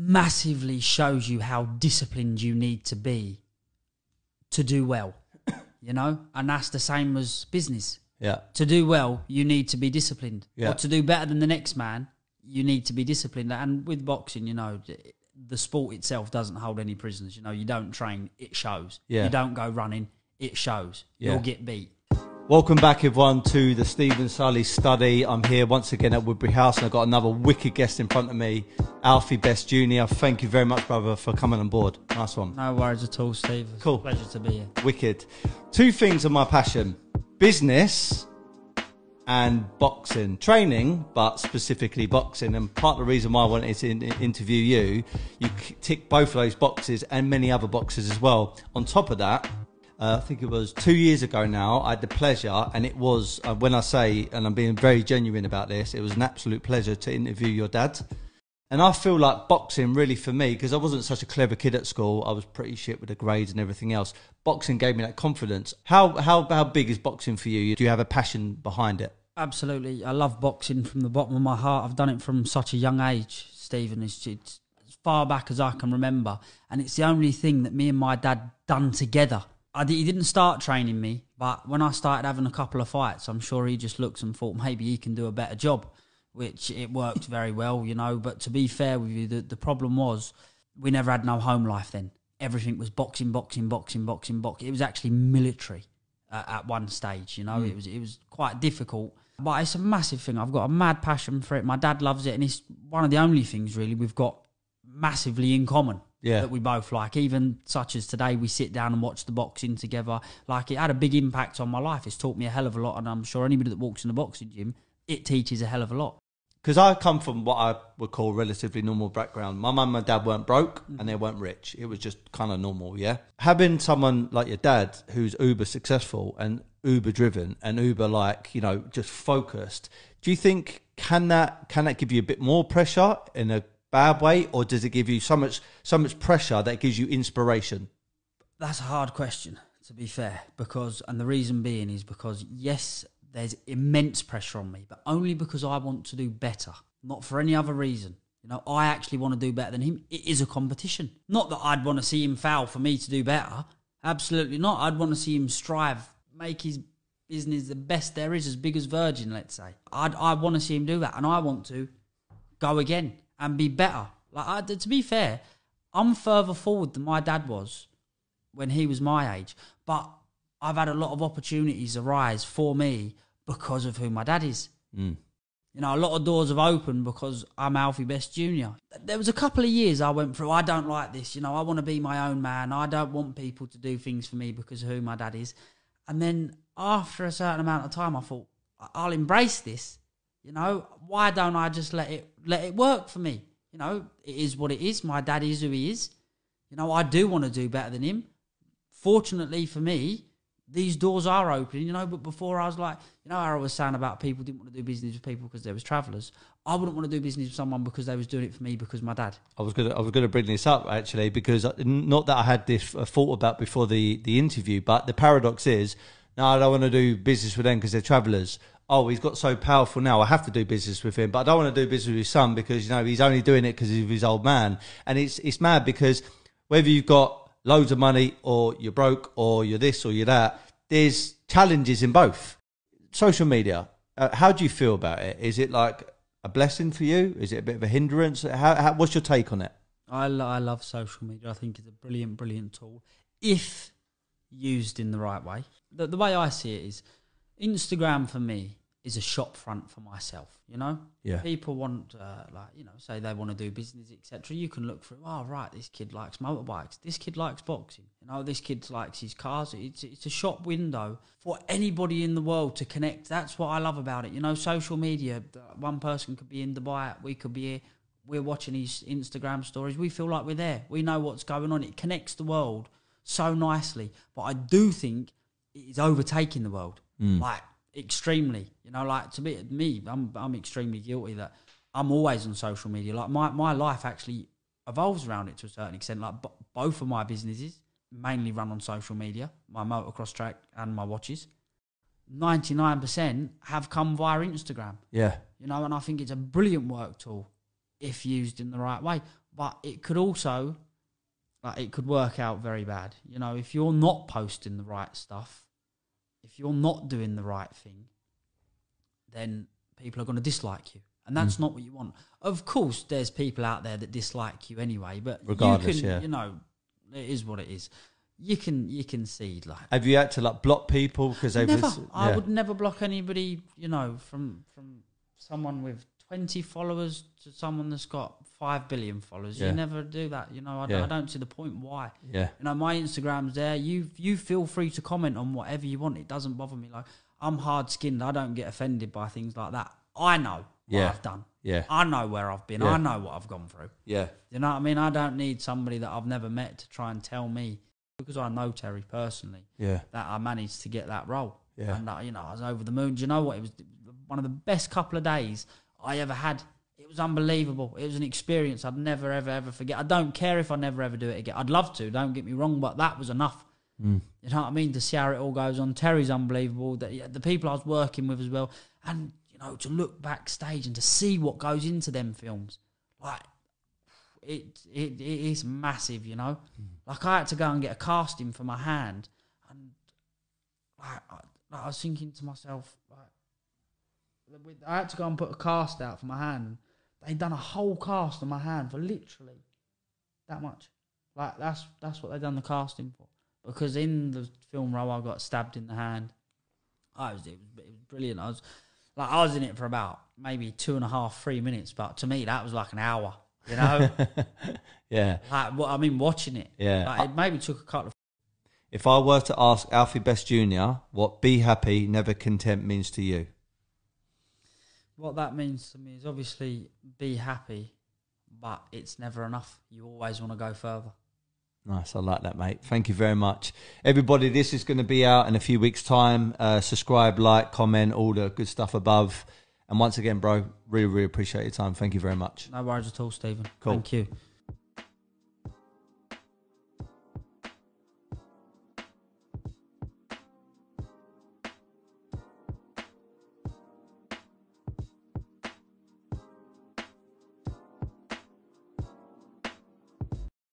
massively shows you how disciplined you need to be to do well, you know? And that's the same as business. Yeah. To do well, you need to be disciplined. Yeah. Or to do better than the next man, you need to be disciplined. And with boxing, you know, the sport itself doesn't hold any prisoners. You know, you don't train, it shows. Yeah. You don't go running, it shows. Yeah. You'll get beat. Welcome back, everyone, to the Stephen Sully study. I'm here once again at Woodbury House, and I've got another wicked guest in front of me, ALFIE Best Jr. Thank you very much, brother, for coming on board. Nice one. No worries at all, Steve. It's Cool. a pleasure to be here. Wicked. Two things are my passion: business and boxing. Training, but specifically boxing. And part of the reason why I wanted to interview you, you tick both of those boxes and many other boxes as well. On top of that, I think it was 2 years ago now, I had the pleasure, and it was, when I say, and I'm being very genuine about this, it was an absolute pleasure to interview your dad. And I feel like boxing really, for me, because I wasn't such a clever kid at school, I was pretty shit with the grades and everything else. Boxing gave me that confidence. How big is boxing for you? Do you have a passion behind it? Absolutely. I love boxing from the bottom of my heart. I've done it from such a young age, Stephen. It's as far back as I can remember. And it's the only thing that me and my dad done together. He didn't start training me, but when I started having a couple of fights, I'm sure he just looked and thought maybe he can do a better job, which it worked very well, you know. But to be fair with you, the problem was we never had no home life then. Everything was boxing, boxing, boxing, boxing, boxing. It was actually military at one stage, you know. It was quite difficult, but it's a massive thing. I've got a mad passion for it. My dad loves it, and it's one of the only things really we've got massively in common. Yeah. That we both like. Even such as today, we sit down and watch the boxing together. Like, it had a big impact on my life. It's taught me a hell of a lot, and I'm sure anybody that walks in a boxing gym, it teaches a hell of a lot. Because I come from what I would call relatively normal background. My mum and dad weren't broke and they weren't rich. It was just kind of normal, yeah? Having someone like your dad who's uber successful and uber driven and uber, like, you know, just focused, do you think, can that give you a bit more pressure in a bad way, or does it give you so much pressure that it gives you inspiration? That's a hard question, to be fair, and the reason being is because, yes, there's immense pressure on me, but only because I want to do better, not for any other reason. You know, I actually want to do better than him. It is a competition. Not that I'd want to see him foul for me to do better. Absolutely not. I'd want to see him strive, make his business the best there is, as big as Virgin, let's say. I want to see him do that, and I want to go again and be better. Like, to be fair, I'm further forward than my dad was when he was my age, but I've had a lot of opportunities arise for me because of who my dad is. You know, a lot of doors have opened because I'm ALFIE Best Jr. There was a couple of years I went through, I don't like this, you know, I want to be my own man. I don't want people to do things for me because of who my dad is. And then after a certain amount of time, I thought, I'll embrace this. You know, why don't I just let it work for me? You know, it is what it is. My dad is who he is. You know, I do want to do better than him. Fortunately for me, these doors are opening, you know, but before I was like, you know, I was saying about people didn't want to do business with people because they was travellers. I wouldn't want to do business with someone because they was doing it for me because my dad. I was gonna bring this up, actually, because not that I had this thought about before the interview, but the paradox is, no, I don't want to do business with them because they're travellers. Oh, he's got so powerful now, I have to do business with him, but I don't want to do business with his son because, you know, he's only doing it because of his old man. And it's mad, because whether you've got loads of money or you're broke or you're this or you're that, there's challenges in both. Social media, how do you feel about it? Is it like a blessing for you? Is it a bit of a hindrance? What's your take on it? I love social media. I think it's a brilliant, brilliant tool if used in the right way. The way I see it is, Instagram for me is a shop front for myself, you know? Yeah. People want, like, you know, say they want to do business, etc. You can look through, oh, right, this kid likes motorbikes. This kid likes boxing. You know, this kid likes his cars. It's a shop window for anybody in the world to connect. That's what I love about it. You know, social media, one person could be in Dubai, we could be here, we're watching his Instagram stories. We feel like we're there. We know what's going on. It connects the world so nicely. But I do think it is overtaking the world. Like, extremely, you know, like, to me, I'm extremely guilty that I'm always on social media. Like, my life actually evolves around it to a certain extent. Like, both of my businesses mainly run on social media, my motocross track and my watches. 99% have come via Instagram. Yeah. You know, and I think it's a brilliant work tool. if used in the right way. But it could also, like, it could work out very bad. You know, if you're not posting the right stuff, if you're not doing the right thing, then people are going to dislike you. And that's not what you want. Of course, there's people out there that dislike you anyway, but regardless, you can, you know, it is what it is. You can see, like. Have you had to like block people because they've? Never. I would never block anybody. You know, from someone with 20 followers to someone that's got 5 billion followers. You never do that. You know, I don't see the point why. Yeah. You know, my Instagram's there. You feel free to comment on whatever you want. It doesn't bother me. Like, I'm hard skinned. I don't get offended by things like that. I know what I've done. Yeah. I know where I've been. I know what I've gone through. Yeah. You know what I mean? I don't need somebody that I've never met to try and tell me, because I know Terry personally, that I managed to get that role. Yeah. And, you know, I was over the moon. Do you know what? It was one of the best couple of days I ever had. It was unbelievable. It was an experience I'd never, ever, ever forget. I don't care if I never, ever do it again. I'd love to, don't get me wrong, but that was enough. You know what I mean? To see how it all goes on. Terry's unbelievable. The people I was working with as well. And, you know, to look backstage and to see what goes into them films. Like, it is massive, you know. Like, I had to go and get a casting for my hand, and I was thinking to myself, like, I had to go and put a cast out for my hand, and they'd done a whole cast on my hand for literally that much. Like, that's what they'd done the casting for, because in the film role I got stabbed in the hand. It was brilliant. I was in it for about maybe 2.5, 3 minutes, but to me that was like an hour. You know, like, I mean, watching it, like, it maybe took a couple of. If I were to ask ALFIE Best Junior what "be happy, never content" means to you, what that means to me is obviously be happy, but it's never enough. You always want to go further. Nice, I like that, mate. Thank you very much, everybody. This is going to be out in a few weeks' time. Subscribe, like, comment, all the good stuff above. And once again, bro, really, really appreciate your time. Thank you very much. No worries at all, Stephen. Cool. Thank you.